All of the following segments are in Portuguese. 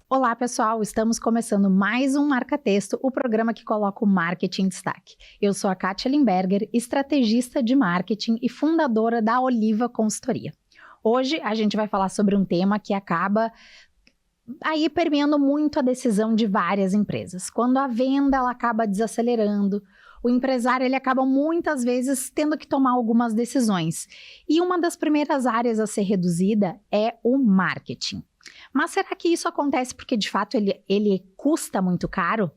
Olá, pessoal! Estamos começando mais um Marca Texto, o programa que coloca o marketing em destaque. Eu sou a Kátia Limberger, estrategista de marketing e fundadora da Oliva Consultoria. Hoje a gente vai falar sobre um tema que acaba aí permeando muito a decisão de várias empresas. Quando a venda ela acaba desacelerando, o empresário ele acaba muitas vezes tendo que tomar algumas decisões. E uma das primeiras áreas a ser reduzida é o marketing. Mas será que isso acontece porque, de fato, ele custa muito caro?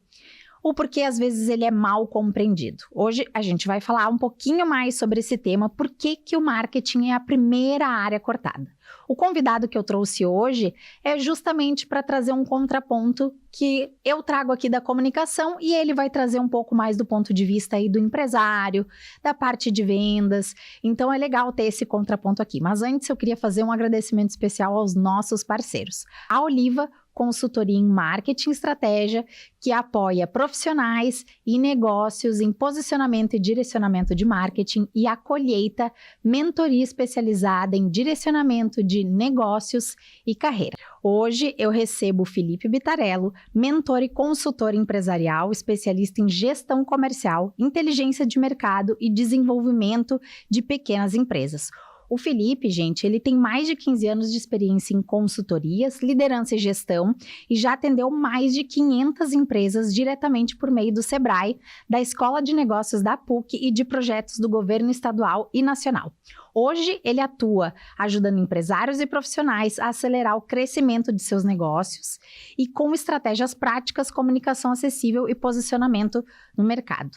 Ou porque, às vezes, ele é mal compreendido? Hoje, a gente vai falar um pouquinho mais sobre esse tema, por que o marketing é a primeira área cortada. O convidado que eu trouxe hoje é justamente para trazer um contraponto que eu trago aqui da comunicação e ele vai trazer um pouco mais do ponto de vista aí do empresário, da parte de vendas. Então é legal ter esse contraponto aqui. Mas antes eu queria fazer um agradecimento especial aos nossos parceiros. A Oliva Consultoria em Marketing e Estratégia, que apoia profissionais e negócios em posicionamento e direcionamento de marketing, e a Colheita, mentoria especializada em direcionamento de negócios e carreira. Hoje eu recebo o Felipe Bitarello, mentor e consultor empresarial, especialista em gestão comercial, inteligência de mercado e desenvolvimento de pequenas empresas. O Felipe, gente, ele tem mais de 15 anos de experiência em consultorias, liderança e gestão e já atendeu mais de 500 empresas diretamente por meio do Sebrae, da Escola de Negócios da PUC e de projetos do governo estadual e nacional. Hoje, ele atua ajudando empresários e profissionais a acelerar o crescimento de seus negócios e com estratégias práticas, comunicação acessível e posicionamento no mercado.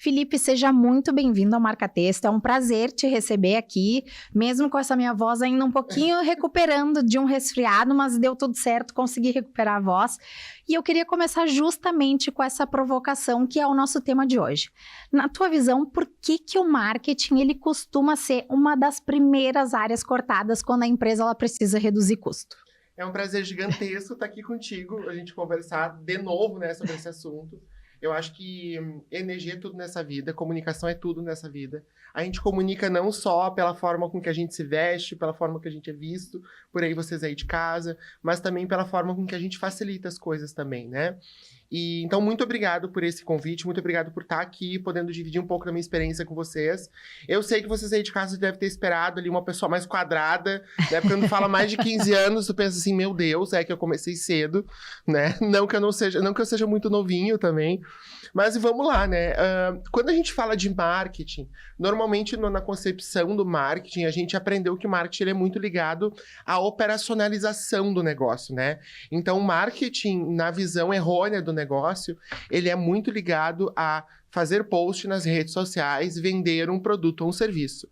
Felipe, seja muito bem-vindo ao Marca Texto, é um prazer te receber aqui, mesmo com essa minha voz ainda um pouquinho recuperando de um resfriado, mas deu tudo certo, consegui recuperar a voz. E eu queria começar justamente com essa provocação que é o nosso tema de hoje. Na tua visão, por que o marketing ele costuma ser uma das primeiras áreas cortadas quando a empresa ela precisa reduzir custo? É um prazer gigantesco estar aqui contigo, a gente conversar de novo, né, sobre esse assunto. Eu acho que energia é tudo nessa vida, comunicação é tudo nessa vida. A gente comunica não só pela forma com que a gente se veste, pela forma que a gente é visto, por aí vocês aí de casa, mas também pela forma com que a gente facilita as coisas também, né? E, então, muito obrigado por esse convite, muito obrigado por estar aqui, podendo dividir um pouco da minha experiência com vocês. Eu sei que vocês aí de casa devem ter esperado ali uma pessoa mais quadrada, né? Porque quando fala mais de 15 anos, tu pensa assim, meu Deus, é que eu comecei cedo, né? Não que eu seja muito novinho também. Mas vamos lá, né? Quando a gente fala de marketing, normalmente na concepção do marketing, a gente aprendeu que o marketing ele é muito ligado à operacionalização do negócio, né? Então, o marketing, na visão errônea do negócio, ele é muito ligado a fazer post nas redes sociais, vender um produto ou um serviço.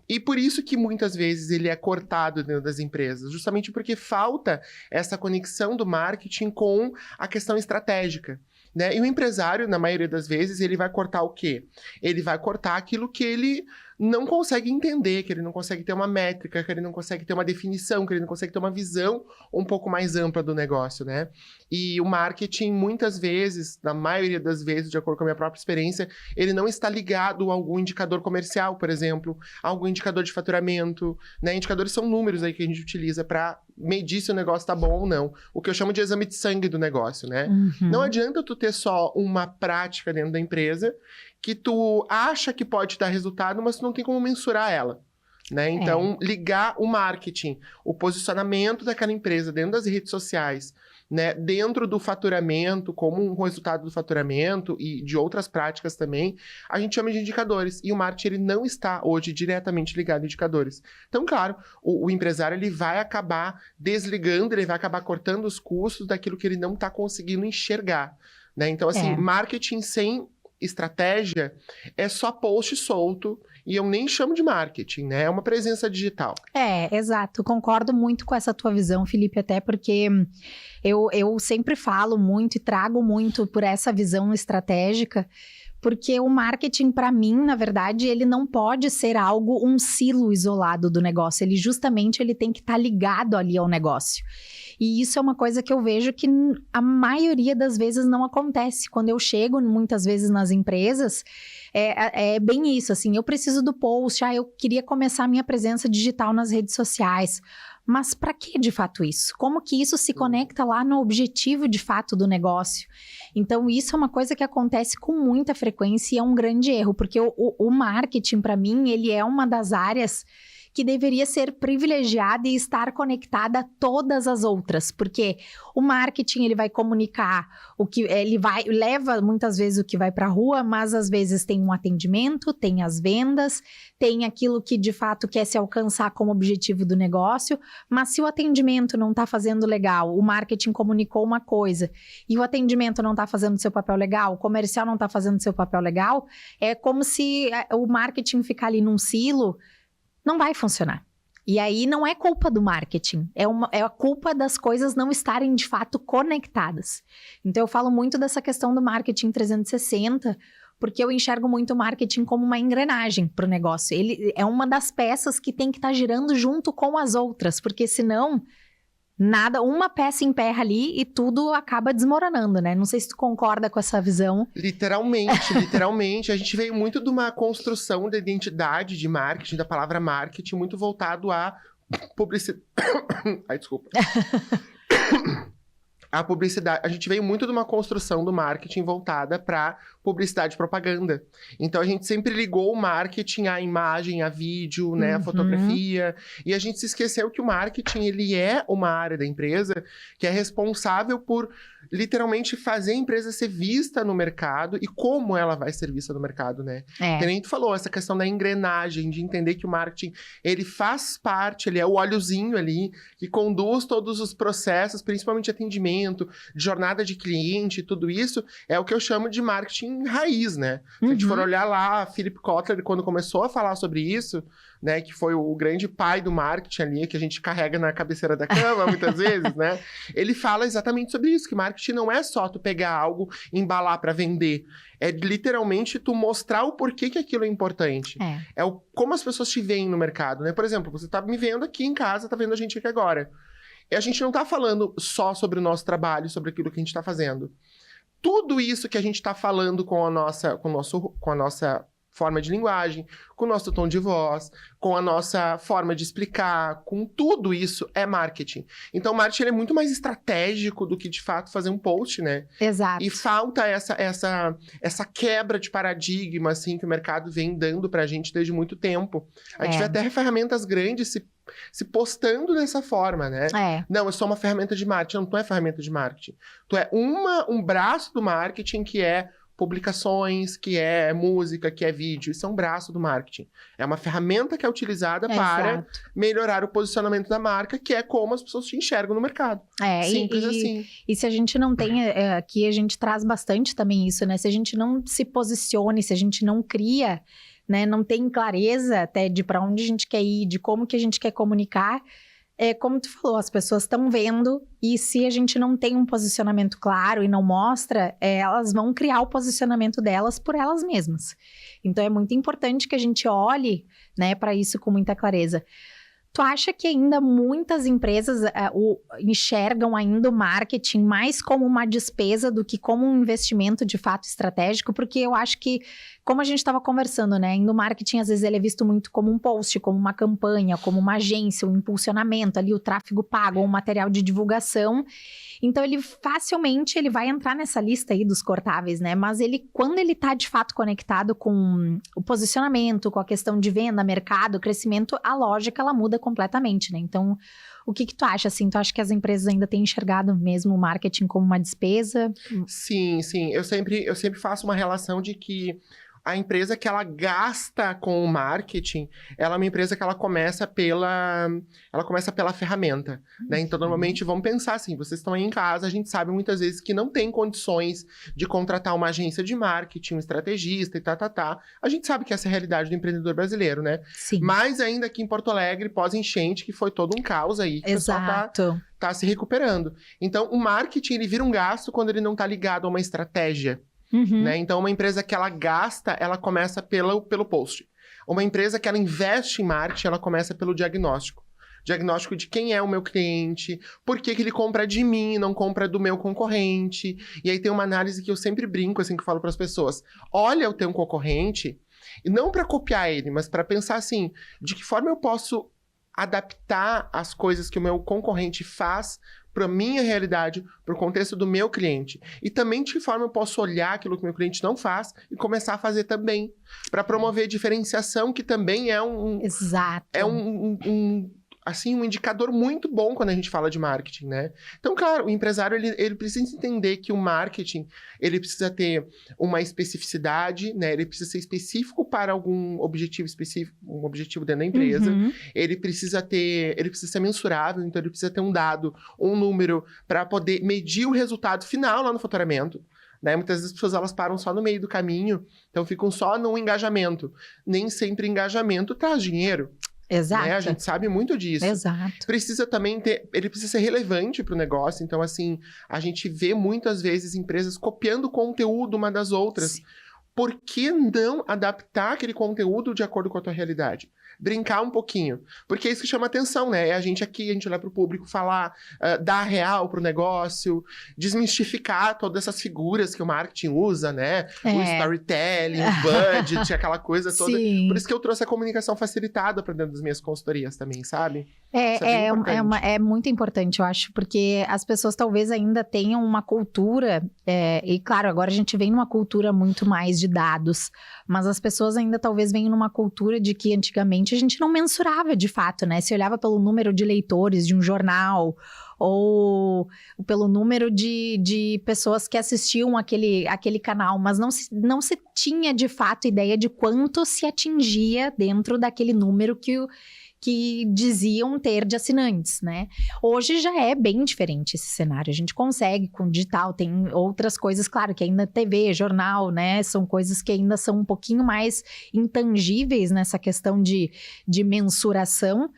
E por isso que muitas vezes ele é cortado dentro das empresas, justamente porque falta essa conexão do marketing com a questão estratégica, né? E o empresário, na maioria das vezes, ele vai cortar o quê? Ele vai cortar aquilo que ele não consegue entender, que ele não consegue ter uma métrica, que ele não consegue ter uma definição, que ele não consegue ter uma visão um pouco mais ampla do negócio, né? E o marketing, muitas vezes, na maioria das vezes, de acordo com a minha própria experiência, ele não está ligado a algum indicador comercial, por exemplo, a algum indicador de faturamento, né? Indicadores são números aí que a gente utiliza para medir se o negócio tá bom ou não. O que eu chamo de exame de sangue do negócio, né? Uhum. Não adianta tu ter só uma prática dentro da empresa que tu acha que pode dar resultado, mas tu não tem como mensurar ela, né? Então, ligar o marketing, o posicionamento daquela empresa dentro das redes sociais, né? Dentro do faturamento, como um resultado do faturamento e de outras práticas também, a gente chama de indicadores. E o marketing ele não está hoje diretamente ligado a indicadores. Então, claro, o empresário ele vai acabar desligando, ele vai acabar cortando os custos daquilo que ele não está conseguindo enxergar, né? Então, assim, marketing sem estratégia é só post solto e eu nem chamo de marketing, né? É uma presença digital. Exato. Concordo muito com essa tua visão, Felipe, até porque eu sempre falo muito e trago muito por essa visão estratégica, porque o marketing, para mim, na verdade, ele não pode ser algo, um silo isolado do negócio. Ele justamente ele tem que estar ligado ali ao negócio. E isso é uma coisa que eu vejo que a maioria das vezes não acontece. Quando eu chego, muitas vezes, nas empresas, é bem isso, assim, eu preciso do post, eu queria começar a minha presença digital nas redes sociais. Mas para que de fato isso? Como que isso se conecta lá no objetivo de fato do negócio? Então, isso é uma coisa que acontece com muita frequência e é um grande erro, porque o marketing, para mim, ele é uma das áreas que deveria ser privilegiada e estar conectada a todas as outras, porque o marketing ele vai comunicar o que leva muitas vezes o que vai para a rua, mas às vezes tem um atendimento, tem as vendas, tem aquilo que de fato quer se alcançar como objetivo do negócio, mas se o atendimento não está fazendo legal, o marketing comunicou uma coisa e o atendimento não está fazendo seu papel legal, o comercial não está fazendo seu papel legal, é como se o marketing ficar ali num silo, não vai funcionar. E aí não é culpa do marketing, é a culpa das coisas não estarem de fato conectadas. Então eu falo muito dessa questão do marketing 360, porque eu enxergo muito o marketing como uma engrenagem para o negócio. Ele é uma das peças que tem que estar girando junto com as outras, porque senão nada, uma peça emperra ali e tudo acaba desmoronando, né? Não sei se tu concorda com essa visão. Literalmente. A gente veio muito de uma construção da identidade de marketing, da palavra marketing, muito voltado à publicidade. Ai, desculpa. A publicidade. A gente veio muito de uma construção do marketing voltada para publicidade e propaganda. Então, a gente sempre ligou o marketing à imagem, a vídeo, né, a fotografia. E a gente se esqueceu que o marketing, ele é uma área da empresa que é responsável por, literalmente, fazer a empresa ser vista no mercado e como ela vai ser vista no mercado, né? Que nem tu falou, essa questão da engrenagem, de entender que o marketing, ele faz parte, ele é o óleozinho ali, que conduz todos os processos, principalmente atendimento, jornada de cliente, tudo isso, é o que eu chamo de marketing raiz, né? Se a gente for olhar lá, Philip Kotler, quando começou a falar sobre isso, né, que foi o grande pai do marketing ali, que a gente carrega na cabeceira da cama, muitas vezes, né? Ele fala exatamente sobre isso, que marketing não é só tu pegar algo e embalar para vender. É literalmente tu mostrar o porquê que aquilo é importante. É como as pessoas te veem no mercado, né? Por exemplo, você tá me vendo aqui em casa, tá vendo a gente aqui agora. E a gente não tá falando só sobre o nosso trabalho, sobre aquilo que a gente tá fazendo. Tudo isso que a gente tá falando com a nossa forma de linguagem, com o nosso tom de voz, com a nossa forma de explicar, com tudo isso é marketing. Então, o marketing ele é muito mais estratégico do que, de fato, fazer um post, né? Exato. E falta essa quebra de paradigma, assim, que o mercado vem dando pra gente desde muito tempo. A gente vê até ferramentas grandes se postando dessa forma, né? Não, eu sou uma ferramenta de marketing. Não, tu é ferramenta de marketing. Tu é um braço do marketing que é publicações, que é música, que é vídeo. Isso é um braço do marketing. É uma ferramenta que é utilizada para melhorar o posicionamento da marca, que é como as pessoas te enxergam no mercado. Simples assim. E se a gente não tem... aqui a gente traz bastante também isso, né? Se a gente não se posicione, se a gente não cria, né, não tem clareza até de para onde a gente quer ir, de como que a gente quer comunicar, como tu falou, as pessoas estão vendo e se a gente não tem um posicionamento claro e não mostra, elas vão criar o posicionamento delas por elas mesmas. Então, é muito importante que a gente olhe, né, para isso com muita clareza. Tu acha que ainda muitas empresas enxergam ainda o marketing mais como uma despesa do que como um investimento de fato estratégico? Porque eu acho que, como a gente estava conversando, né? No marketing, às vezes, ele é visto muito como um post, como uma campanha, como uma agência, um impulsionamento, ali o tráfego pago, um material de divulgação. Então, ele facilmente vai entrar nessa lista aí dos cortáveis, né? Mas quando ele tá de fato conectado com o posicionamento, com a questão de venda, mercado, crescimento, a lógica, ela muda completamente, né? Então, o que tu acha, assim? Tu acha que as empresas ainda têm enxergado mesmo o marketing como uma despesa? Sim. Eu sempre faço uma relação de que a empresa que ela gasta com o marketing, ela é uma empresa que ela começa pela ferramenta, né? Então, normalmente, vamos pensar assim, vocês estão aí em casa, a gente sabe muitas vezes que não tem condições de contratar uma agência de marketing, um estrategista e A gente sabe que essa é a realidade do empreendedor brasileiro, né? Sim. Mas ainda aqui em Porto Alegre, pós-enchente, que foi todo um caos aí, que o pessoal tá se recuperando. Então, o marketing, ele vira um gasto quando ele não tá ligado a uma estratégia. Né? Então, uma empresa que ela gasta, ela começa pelo post. Uma empresa que ela investe em marketing, ela começa pelo diagnóstico. Diagnóstico de quem é o meu cliente, por que ele compra de mim e não compra do meu concorrente. E aí tem uma análise que eu sempre brinco, assim, que eu falo para as pessoas. Olha o teu concorrente, e não para copiar ele, mas para pensar assim, de que forma eu posso adaptar as coisas que o meu concorrente faz para a minha realidade, para o contexto do meu cliente. E também de que forma eu posso olhar aquilo que o meu cliente não faz e começar a fazer também. Para promover diferenciação, que também é Exato. É assim, um indicador muito bom quando a gente fala de marketing, né? Então, claro, o empresário, ele precisa entender que o marketing, ele precisa ter uma especificidade, né? Ele precisa ser específico para algum objetivo específico, um objetivo dentro da empresa. Ele precisa ser mensurável, então ele precisa ter um dado, um número, para poder medir o resultado final lá no faturamento. Né? Muitas vezes as pessoas elas param só no meio do caminho, então ficam só no engajamento. Nem sempre engajamento traz dinheiro. Exato. Né? A gente sabe muito disso. Exato. Precisa também ele precisa ser relevante para o negócio. Então, assim, a gente vê muitas vezes empresas copiando conteúdo uma das outras. Sim. Por que não adaptar aquele conteúdo de acordo com a tua realidade? Brincar um pouquinho. Porque é isso que chama atenção, né? É a gente aqui, a gente olhar para o público, falar, dar real pro negócio, desmistificar todas essas figuras que o marketing usa, né? O storytelling, o budget, aquela coisa toda. Sim. Por isso que eu trouxe a comunicação facilitada para dentro das minhas consultorias também, sabe? É muito importante, eu acho, porque as pessoas talvez ainda tenham uma cultura, e claro, agora a gente vem numa cultura muito mais de dados, mas as pessoas ainda talvez venham numa cultura de que antigamente a gente não mensurava de fato, né? Se olhava pelo número de leitores de um jornal, ou pelo número de pessoas que assistiam aquele canal, mas não se tinha de fato ideia de quanto se atingia dentro daquele número que diziam ter de assinantes, né? Hoje já é bem diferente esse cenário. A gente consegue com digital, tem outras coisas, claro, que ainda TV, jornal, né? São coisas que ainda são um pouquinho mais intangíveis nessa questão de mensuração,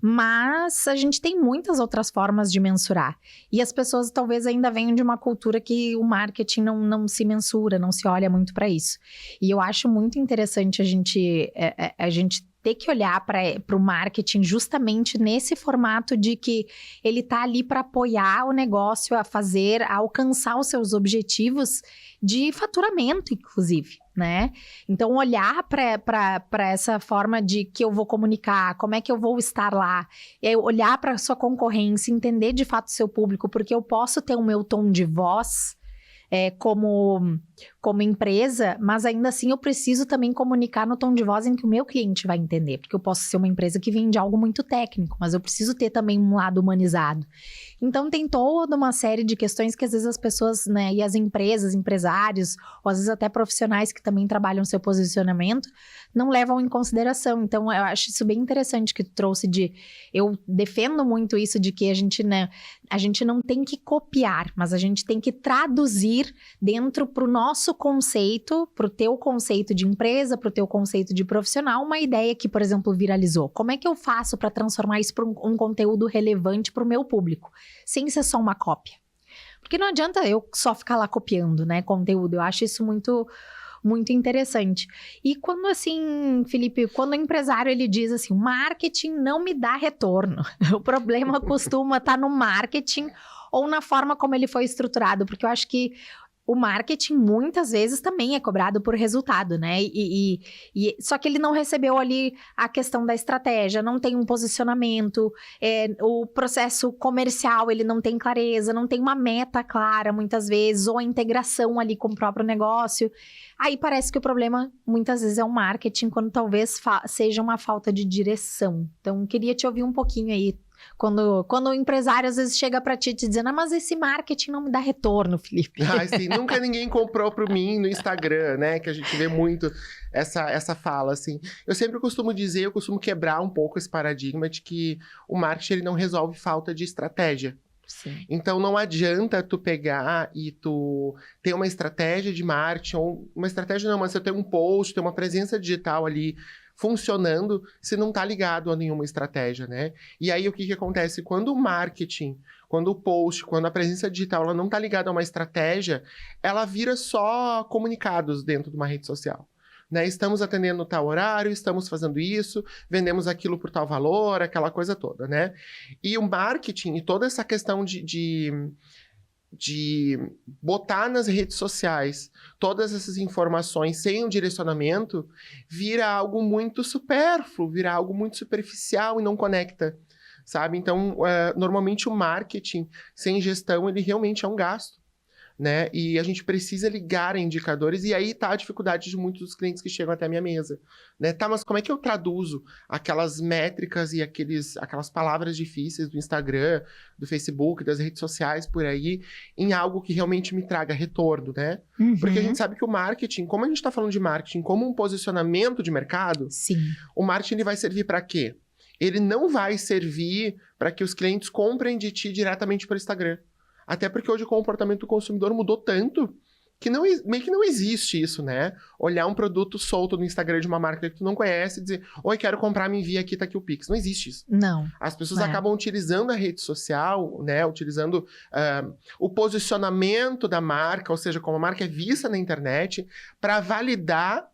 mas a gente tem muitas outras formas de mensurar. E as pessoas talvez ainda venham de uma cultura que o marketing não se mensura, não se olha muito para isso. E eu acho muito interessante a gente ter que olhar para o marketing justamente nesse formato de que ele está ali para apoiar o negócio a alcançar os seus objetivos de faturamento, inclusive, né? Então, olhar para essa forma de que eu vou comunicar, como é que eu vou estar lá, olhar para a sua concorrência, entender de fato o seu público, porque eu posso ter o meu tom de voz como empresa, mas ainda assim eu preciso também comunicar no tom de voz em que o meu cliente vai entender, porque eu posso ser uma empresa que vende algo muito técnico, mas eu preciso ter também um lado humanizado. Então tem toda uma série de questões que às vezes as pessoas, né, e as empresas, empresários, ou às vezes até profissionais que também trabalham seu posicionamento, não levam em consideração. Então eu acho isso bem interessante que tu trouxe eu defendo muito isso de que a gente não tem que copiar, mas a gente tem que traduzir dentro pro nosso conceito, pro teu conceito de empresa, pro teu conceito de profissional, uma ideia que, por exemplo, viralizou. Como é que eu faço para transformar isso para um conteúdo relevante pro meu público, sem ser só uma cópia? Porque não adianta eu só ficar lá copiando, né, conteúdo. Eu acho isso muito interessante. E quando assim, Felipe, quando o empresário ele diz assim, o marketing não me dá retorno, o problema costuma estar no marketing ou na forma como ele foi estruturado, porque eu acho que o marketing muitas vezes também é cobrado por resultado, né? Só que ele não recebeu ali a questão da estratégia, não tem um posicionamento, o processo comercial ele não tem clareza, não tem uma meta clara muitas vezes, ou a integração ali com o próprio negócio. Aí parece que o problema muitas vezes é o marketing, quando talvez seja uma falta de direção. Então, queria te ouvir um pouquinho aí. Quando o empresário às vezes chega pra ti te dizendo, mas esse marketing não me dá retorno, Felipe. Sim, nunca ninguém comprou por mim no Instagram, né? Que a gente vê muito essa fala, assim. Eu sempre costumo dizer, eu costumo quebrar um pouco esse paradigma de que o marketing ele não resolve falta de estratégia. Sim. Então não adianta tu pegar e tu ter uma estratégia de marketing, ou uma estratégia não, mas você ter um post, ter uma presença digital ali funcionando, se não tá ligado a nenhuma estratégia, né? E aí o que acontece? Quando o marketing, quando o post, quando a presença digital ela não tá ligada a uma estratégia, ela vira só comunicados dentro de uma rede social. Né? Estamos atendendo tal horário, estamos fazendo isso, vendemos aquilo por tal valor, aquela coisa toda, né? E o marketing e toda essa questão de de botar nas redes sociais todas essas informações sem um direcionamento, vira algo muito supérfluo, vira algo muito superficial e não conecta, sabe? Então, normalmente o marketing sem gestão, ele realmente é um gasto, né? E a gente precisa ligar indicadores, e aí tá a dificuldade de muitos dos clientes que chegam até a minha mesa, né? Tá, mas como é que eu traduzo aquelas métricas e aquelas palavras difíceis do Instagram, do Facebook, das redes sociais por aí, em algo que realmente me traga retorno, né? Porque a gente sabe que o marketing, como a gente tá falando de marketing como um posicionamento de mercado, Sim. o marketing ele vai servir para quê? Ele não vai servir para que os clientes comprem de ti diretamente pelo Instagram. Até porque hoje o comportamento do consumidor mudou tanto que meio que não existe isso, né? Olhar um produto solto no Instagram de uma marca que tu não conhece e dizer, oi, quero comprar, me envia aqui, tá aqui o Pix. Não existe isso. Não. As pessoas acabam utilizando a rede social, né? Utilizando o posicionamento da marca, ou seja, como a marca é vista na internet, para validar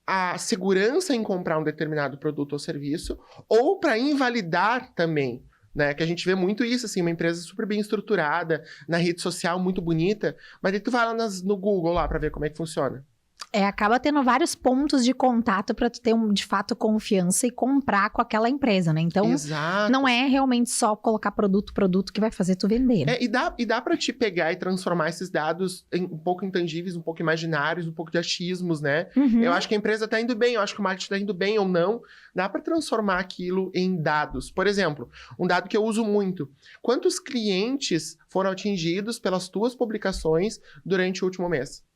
a segurança em comprar um determinado produto ou serviço, ou para invalidar também, né? Que a gente vê muito isso, assim, uma empresa super bem estruturada, na rede social muito bonita, mas aí tu vai lá no Google lá para ver como é que funciona. Acaba tendo vários pontos de contato para tu ter, de fato, confiança e comprar com aquela empresa, né? Então, Exato. não é realmente só colocar produto que vai fazer tu vender. Né? E dá para te pegar e transformar esses dados um pouco intangíveis, um pouco imaginários, um pouco de achismos, né? Eu acho que a empresa tá indo bem, eu acho que o marketing tá indo bem ou não. Dá para transformar aquilo em dados. Por exemplo, um dado que eu uso muito. Quantos clientes foram atingidos pelas tuas publicações durante o último mês?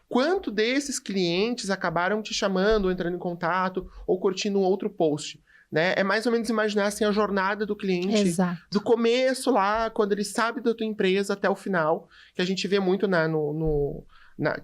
Quanto desses clientes acabaram te chamando, ou entrando em contato, ou curtindo um outro post? Né? É mais ou menos imaginar assim, a jornada do cliente. Exato. Do começo lá, quando ele sabe da tua empresa, até o final, que a gente vê muito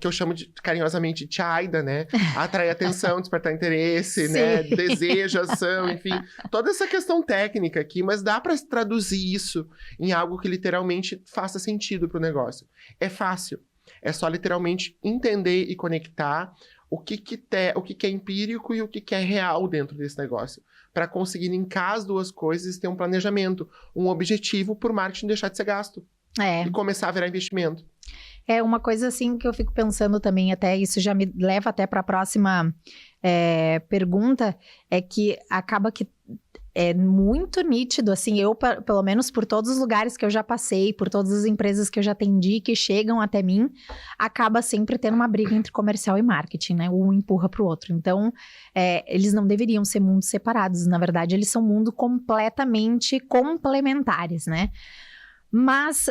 que eu chamo carinhosamente de AIDA, né? Atrair atenção, despertar interesse, né? Desejo, ação, enfim. Toda essa questão técnica aqui, mas dá para traduzir isso em algo que literalmente faça sentido para o negócio. É fácil. É só literalmente entender e conectar o que é empírico e o que é real dentro desse negócio. Para conseguir linkar as duas coisas e ter um planejamento, um objetivo por marketing deixar de ser gasto. E começar a virar investimento. É uma coisa assim que eu fico pensando também, até isso já me leva até para a próxima pergunta, é que acaba que é muito nítido, assim, eu, pelo menos por todos os lugares que eu já passei, por todas as empresas que eu já atendi, que chegam até mim, acaba sempre tendo uma briga entre comercial e marketing, né? Um empurra pro outro. Então, eles não deveriam ser mundos separados. Na verdade, eles são mundos completamente complementares, né? Mas,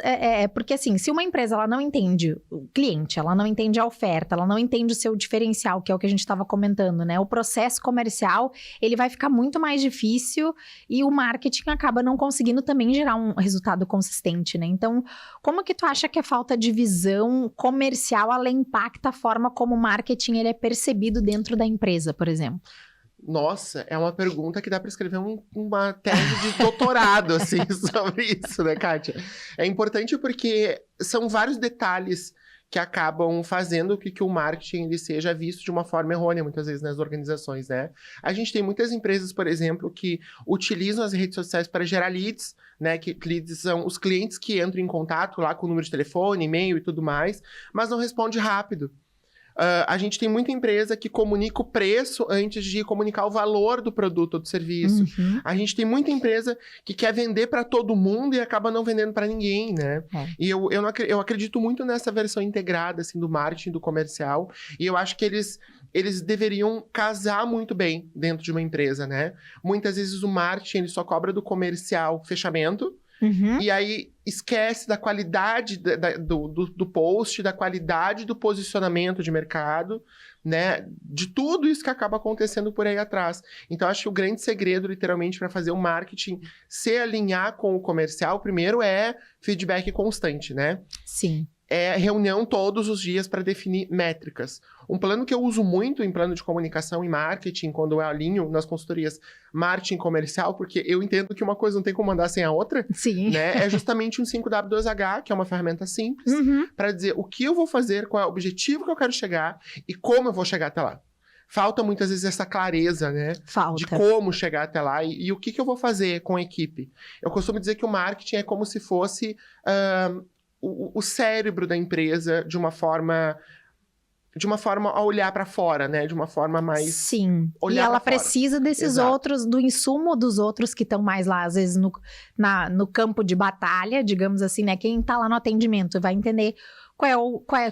porque assim, se uma empresa ela não entende o cliente, ela não entende a oferta, ela não entende o seu diferencial, que é o que a gente estava comentando, né? O processo comercial, ele vai ficar muito mais difícil e o marketing acaba não conseguindo também gerar um resultado consistente, né? Então, como que tu acha que a falta de visão comercial, ela impacta a forma como o marketing ele é percebido dentro da empresa, por exemplo? Nossa, é uma pergunta que dá para escrever uma tese de doutorado, assim, sobre isso, né, Kátia? É importante porque são vários detalhes que acabam fazendo que o marketing ele seja visto de uma forma errônea, muitas vezes, nas organizações, né? A gente tem muitas empresas, por exemplo, que utilizam as redes sociais para gerar leads, né? Que leads são os clientes que entram em contato lá com o número de telefone, e-mail e tudo mais, mas não responde rápido. A gente tem muita empresa que comunica o preço antes de comunicar o valor do produto ou do serviço. A gente tem muita empresa que quer vender para todo mundo e acaba não vendendo para ninguém, né? E eu acredito muito nessa versão integrada, assim, do marketing, do comercial. E eu acho que eles deveriam casar muito bem dentro de uma empresa, né? Muitas vezes o marketing ele só cobra do comercial fechamento. E aí esquece da qualidade do post, da qualidade do posicionamento de mercado, né? De tudo isso que acaba acontecendo por aí atrás. Então, acho que o grande segredo, literalmente, para fazer o marketing se alinhar com o comercial, primeiro é feedback constante, né? Sim. É reunião todos os dias para definir métricas. Um plano que eu uso muito em plano de comunicação e marketing, quando eu alinho nas consultorias marketing comercial, porque eu entendo que uma coisa não tem como andar sem a outra. Sim. Né? É justamente um 5W2H, que é uma ferramenta simples, para dizer o que eu vou fazer, qual é o objetivo que eu quero chegar e como eu vou chegar até lá. Falta muitas vezes essa clareza, né? Falta. De como chegar até lá e o que eu vou fazer com a equipe. Eu costumo dizer que o marketing é como se fosse o cérebro da empresa de uma forma a olhar para fora, né? De uma forma mais... Sim, e olhar ela pra fora. precisa desses Exato. outros, do insumo dos outros que estão mais lá, às vezes no campo de batalha, digamos assim, né? Quem tá lá no atendimento vai entender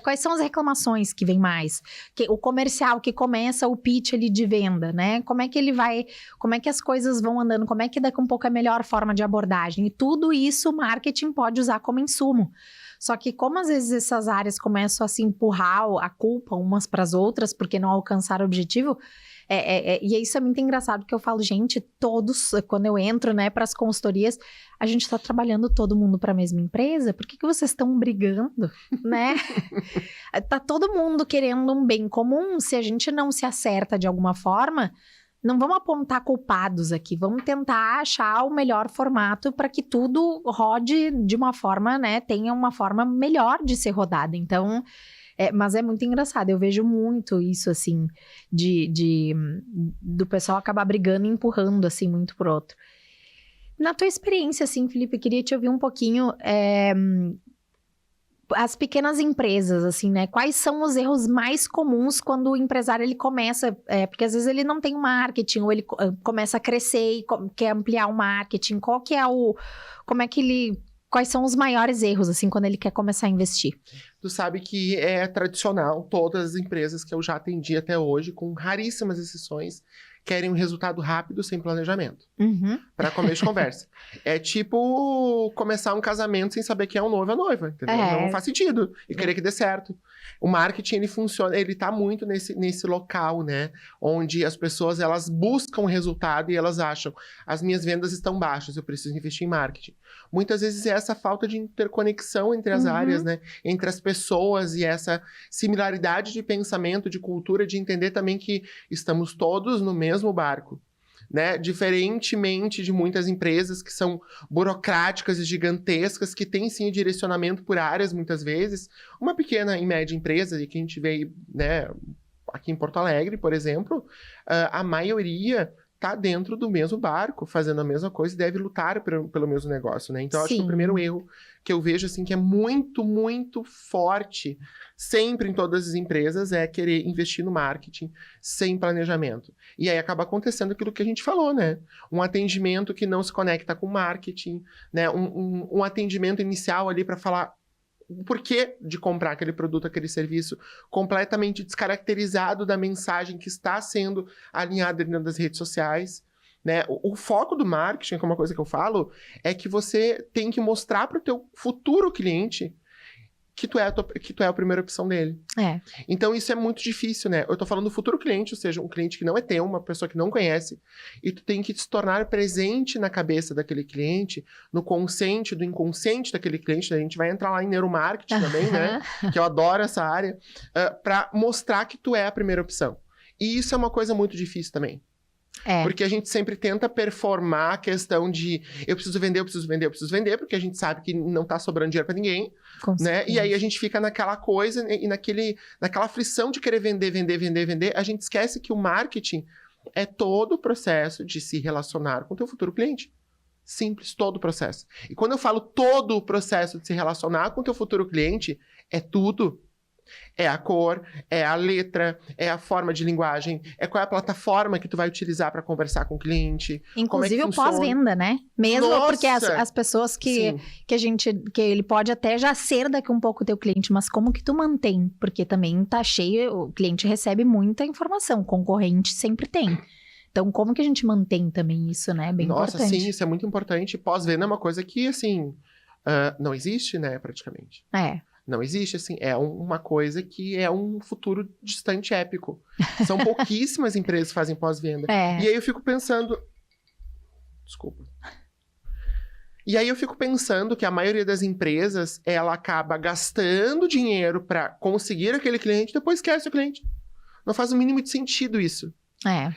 quais são as reclamações que vem mais. O comercial que começa o pitch ali de venda, né? Como é que as coisas vão andando, como é que daqui a um pouco é a melhor forma de abordagem. E tudo isso o marketing pode usar como insumo. Só que como às vezes essas áreas começam a se empurrar a culpa umas para as outras porque não alcançaram o objetivo, e isso é muito engraçado, porque eu falo, gente, todos, quando eu entro, né, para as consultorias, a gente está trabalhando todo mundo para a mesma empresa, por que vocês estão brigando, né? Tá todo mundo querendo um bem comum, se a gente não se acerta de alguma forma, não vamos apontar culpados aqui, vamos tentar achar o melhor formato para que tudo rode de uma forma, né, tenha uma forma melhor de ser rodada. Então, mas é muito engraçado, eu vejo muito isso, assim, do pessoal acabar brigando e empurrando, assim, muito pro outro. Na tua experiência, assim, Felipe, eu queria te ouvir um pouquinho... as pequenas empresas, assim, né? Quais são os erros mais comuns quando o empresário, ele começa... porque às vezes ele não tem um marketing, ou ele começa a crescer e quer ampliar o marketing. Quais são os maiores erros, assim, quando ele quer começar a investir? Tu sabe que é tradicional, todas as empresas que eu já atendi até hoje, com raríssimas exceções, querem um resultado rápido sem planejamento. Uhum. Para começo de conversa. É tipo começar um casamento sem saber quem é o noivo ou a noiva, entendeu? Não faz sentido. E querer que dê certo. O marketing, ele funciona, ele tá muito nesse local, né? Onde as pessoas, elas buscam o resultado e elas acham, as minhas vendas estão baixas, eu preciso investir em marketing. Muitas vezes é essa falta de interconexão entre as áreas, né? Entre as pessoas e essa similaridade de pensamento, de cultura, de entender também que estamos todos no mesmo barco. Né? Diferentemente de muitas empresas que são burocráticas e gigantescas, que têm sim o direcionamento por áreas muitas vezes, uma pequena e média empresa, e que a gente vê, né, aqui em Porto Alegre, por exemplo, a maioria está dentro do mesmo barco, fazendo a mesma coisa e deve lutar pelo mesmo negócio, né? Então, acho que o primeiro erro que eu vejo, assim, que é muito, muito forte, sempre em todas as empresas, é querer investir no marketing sem planejamento. E aí acaba acontecendo aquilo que a gente falou, né? Um atendimento que não se conecta com marketing, né? Um atendimento inicial ali para falar o porquê de comprar aquele produto, aquele serviço, completamente descaracterizado da mensagem que está sendo alinhada dentro das redes sociais, né? O foco do marketing, que é uma coisa que eu falo, é que você tem que mostrar para o teu futuro cliente que tu é a primeira opção dele. Então, isso é muito difícil, né? Eu tô falando do futuro cliente, ou seja, um cliente que não é teu, uma pessoa que não conhece, e tu tem que se tornar presente na cabeça daquele cliente, no consciente, do inconsciente daquele cliente. A gente vai entrar lá em neuromarketing também, né? Que eu adoro essa área, para mostrar que tu é a primeira opção. E isso é uma coisa muito difícil também. Porque a gente sempre tenta performar a questão de eu preciso vender, porque a gente sabe que não tá sobrando dinheiro pra ninguém, né? E aí a gente fica naquela coisa e naquela aflição de querer vender. A gente esquece que o marketing é todo o processo de se relacionar com o teu futuro cliente. Simples, todo o processo. E quando eu falo todo o processo de se relacionar com o teu futuro cliente, é tudo. É a cor, é a letra, é a forma de linguagem, é qual é a plataforma que tu vai utilizar para conversar com o cliente. Inclusive o pós-venda, né? Mesmo porque as pessoas que ele pode até já ser daqui um pouco o teu cliente, mas como que tu mantém? Porque também tá cheio, o cliente recebe muita informação, concorrente sempre tem. Então, como que a gente mantém também isso, né? Bem importante. Nossa, sim, isso é muito importante. Pós-venda é uma coisa que, assim, não existe, né, praticamente. Não existe, assim, é uma coisa que é um futuro distante épico. São pouquíssimas empresas que fazem pós-venda. E aí eu fico pensando... Desculpa. E aí eu fico pensando que a maioria das empresas, ela acaba gastando dinheiro para conseguir aquele cliente e depois esquece o cliente. Não faz o mínimo de sentido isso.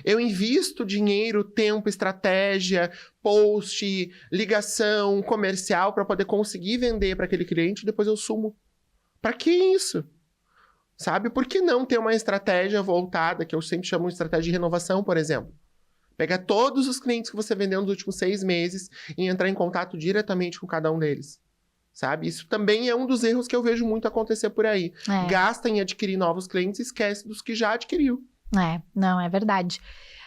Eu invisto dinheiro, tempo, estratégia, post, ligação, comercial para poder conseguir vender para aquele cliente e depois eu sumo. Para que isso? Sabe? Por que não ter uma estratégia voltada, que eu sempre chamo de estratégia de renovação, por exemplo? Pegar todos os clientes que você vendeu nos últimos 6 meses e entrar em contato diretamente com cada um deles. sabe? Isso também é um dos erros que eu vejo muito acontecer por aí. Gasta em adquirir novos clientes e esquece dos que já adquiriu. Não, é verdade.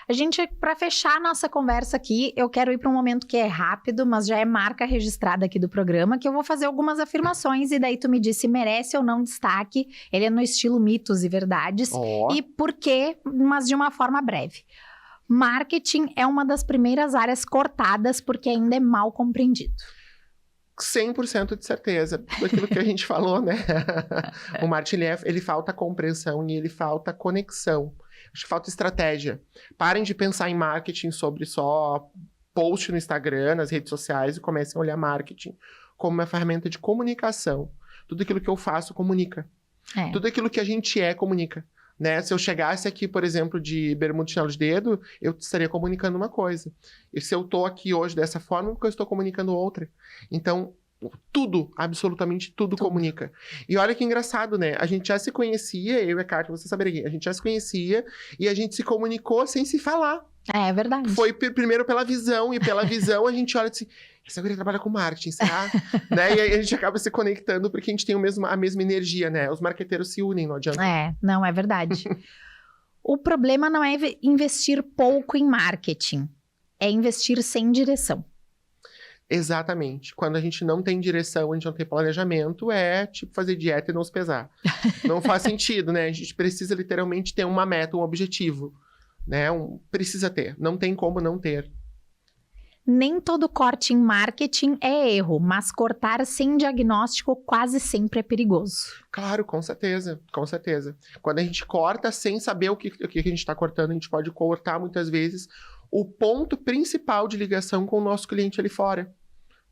A gente, para fechar a nossa conversa aqui, eu quero ir para um momento que é rápido, mas já é marca registrada aqui do programa, que eu vou fazer algumas afirmações e daí tu me diz se merece ou não destaque. Ele é no estilo mitos e verdades. E por quê, mas de uma forma breve. Marketing é uma das primeiras áreas cortadas porque ainda é mal compreendido. 100% de certeza. Daquilo que a gente falou, né? O marketing, ele falta compreensão e ele falta conexão. Acho que falta estratégia. Parem de pensar em marketing sobre só post no Instagram, nas redes sociais, e comecem a olhar marketing como uma ferramenta de comunicação. Tudo aquilo que eu faço comunica. Tudo aquilo que a gente comunica. Né? Se eu chegasse aqui, por exemplo, de bermuda e chinelo de dedo, eu estaria comunicando uma coisa. E se eu estou aqui hoje dessa forma, porque eu estou comunicando outra. Então, tudo, absolutamente tudo comunica. E olha que engraçado, né? A gente já se conhecia, eu e a Kátia, você saberia, a gente já se conhecia e a gente se comunicou sem se falar. É verdade. Foi primeiro pela visão, e pela visão a gente olha assim, essa guria trabalha com marketing, será? Né? E aí a gente acaba se conectando porque a gente tem a mesma energia, né? Os marqueteiros se unem, não adianta. Não, é verdade. O problema não é investir pouco em marketing, é investir sem direção. Exatamente. Quando a gente não tem direção, a gente não tem planejamento, é tipo fazer dieta e não se pesar. Não faz sentido, né? A gente precisa literalmente ter uma meta, um objetivo, né? Precisa ter. Não tem como não ter. Nem todo corte em marketing é erro, mas cortar sem diagnóstico quase sempre é perigoso. Claro, com certeza, com certeza. Quando a gente corta sem saber o que a gente está cortando, a gente pode cortar muitas vezes o ponto principal de ligação com o nosso cliente ali fora.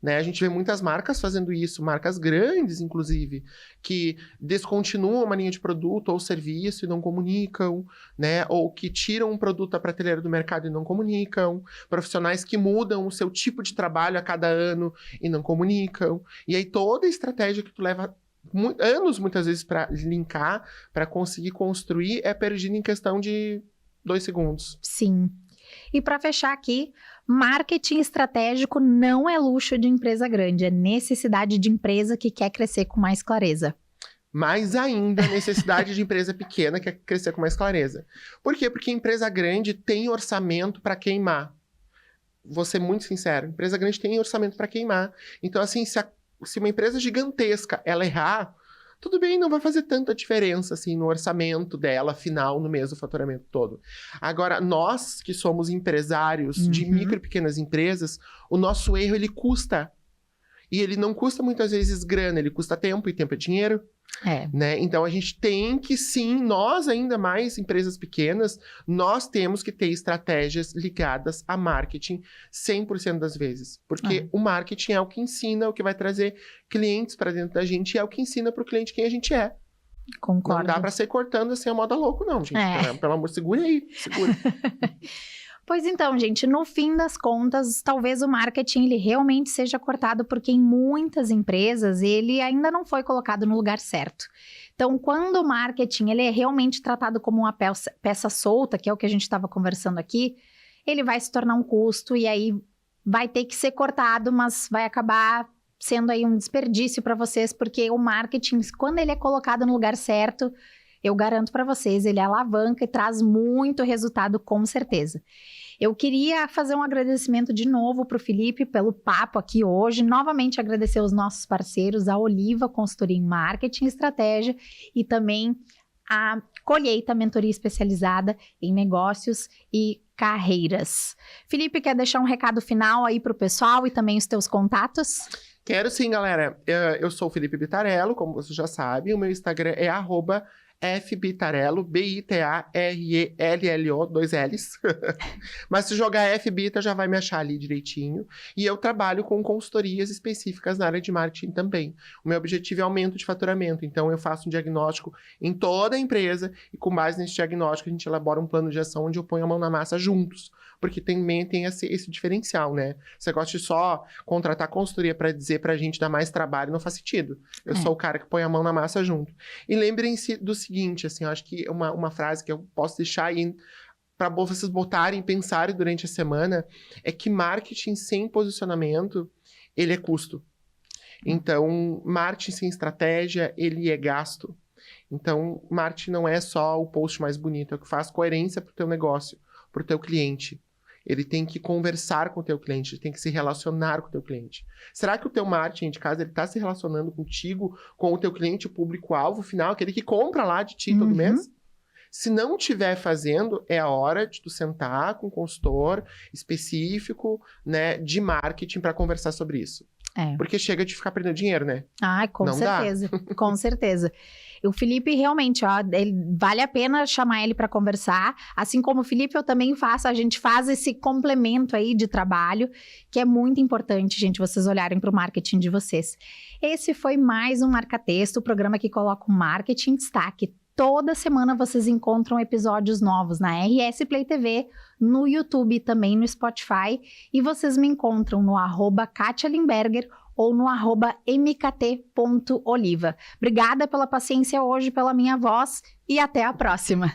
Né? A gente vê muitas marcas fazendo isso, marcas grandes, inclusive, que descontinuam uma linha de produto ou serviço e não comunicam, né? Ou que tiram um produto da prateleira do mercado e não comunicam, profissionais que mudam o seu tipo de trabalho a cada ano e não comunicam. E aí toda a estratégia que tu leva anos, muitas vezes, para linkar, para conseguir construir, é perdida em questão de 2 segundos. Sim. E para fechar aqui, marketing estratégico não é luxo de empresa grande, é necessidade de empresa que quer crescer com mais clareza. Mais ainda, necessidade de empresa pequena que quer crescer com mais clareza. Por quê? Porque empresa grande tem orçamento para queimar. Vou ser muito sincero, empresa grande tem orçamento para queimar. Então, assim, se uma empresa gigantesca ela errar, tudo bem, não vai fazer tanta diferença assim no orçamento dela, final, no mês do faturamento todo. Agora, nós que somos empresários de micro e pequenas empresas, o nosso erro, ele custa. E ele não custa muitas vezes grana, ele custa tempo, e tempo é dinheiro. Né? Então, a gente tem que, sim, nós ainda mais, empresas pequenas, nós temos que ter estratégias ligadas a marketing 100% das vezes. Porque o marketing é o que ensina, o que vai trazer clientes para dentro da gente, e é o que ensina para o cliente quem a gente é. Concordo. Não dá para sair cortando assim a moda louco, não, gente. Pelo amor, segura aí, segura. Pois então, gente, no fim das contas, talvez o marketing ele realmente seja cortado porque em muitas empresas ele ainda não foi colocado no lugar certo. Então, quando o marketing ele é realmente tratado como uma peça solta, que é o que a gente estava conversando aqui, ele vai se tornar um custo e aí vai ter que ser cortado, mas vai acabar sendo aí um desperdício para vocês, porque o marketing, quando ele é colocado no lugar certo, eu garanto para vocês, ele alavanca e traz muito resultado, com certeza. Eu queria fazer um agradecimento de novo para o Felipe pelo papo aqui hoje. Novamente agradecer os nossos parceiros, a Oliva Consultoria em Marketing e Estratégia e também a Colheita Mentoria Especializada em Negócios e Carreiras. Felipe, quer deixar um recado final aí para o pessoal e também os teus contatos? Quero sim, galera. Eu sou o Felipe Bitarello, como você já sabe. O meu Instagram é @fbitarello, Bitarello, 2 L's. Mas se jogar FBita, já vai me achar ali direitinho. E eu trabalho com consultorias específicas na área de marketing também. O meu objetivo é aumento de faturamento. Então, eu faço um diagnóstico em toda a empresa e com base nesse diagnóstico, a gente elabora um plano de ação onde eu ponho a mão na massa juntos. Porque também tem esse diferencial, né? Você gosta de só contratar consultoria para dizer pra gente dar mais trabalho, não faz sentido. Eu sou o cara que põe a mão na massa junto. E lembrem-se do seguinte, assim, eu acho que uma frase que eu posso deixar aí para vocês botarem, pensarem durante a semana, é que marketing sem posicionamento, ele é custo. Então, marketing sem estratégia, ele é gasto. Então, marketing não é só o post mais bonito, é o que faz coerência para o teu negócio, para o teu cliente. Ele tem que conversar com o teu cliente, ele tem que se relacionar com o teu cliente. Será que o teu marketing de casa, ele está se relacionando contigo, com o teu cliente, o público-alvo final, aquele que compra lá de ti todo mês? Se não estiver fazendo, é a hora de tu sentar com um consultor específico, né, de marketing para conversar sobre isso. Porque chega de ficar perdendo dinheiro, né? Com não certeza, com certeza. O Felipe, realmente, vale a pena chamar ele para conversar. Assim como o Felipe, eu também faço, a gente faz esse complemento aí de trabalho, que é muito importante, gente, vocês olharem para o marketing de vocês. Esse foi mais um Marca Texto, o programa que coloca o marketing em destaque. Toda semana vocês encontram episódios novos na RS Play TV, no YouTube e também no Spotify. E vocês me encontram no @KatiaLimberger ou no @mkt.oliva. Obrigada pela paciência hoje, pela minha voz e até a próxima!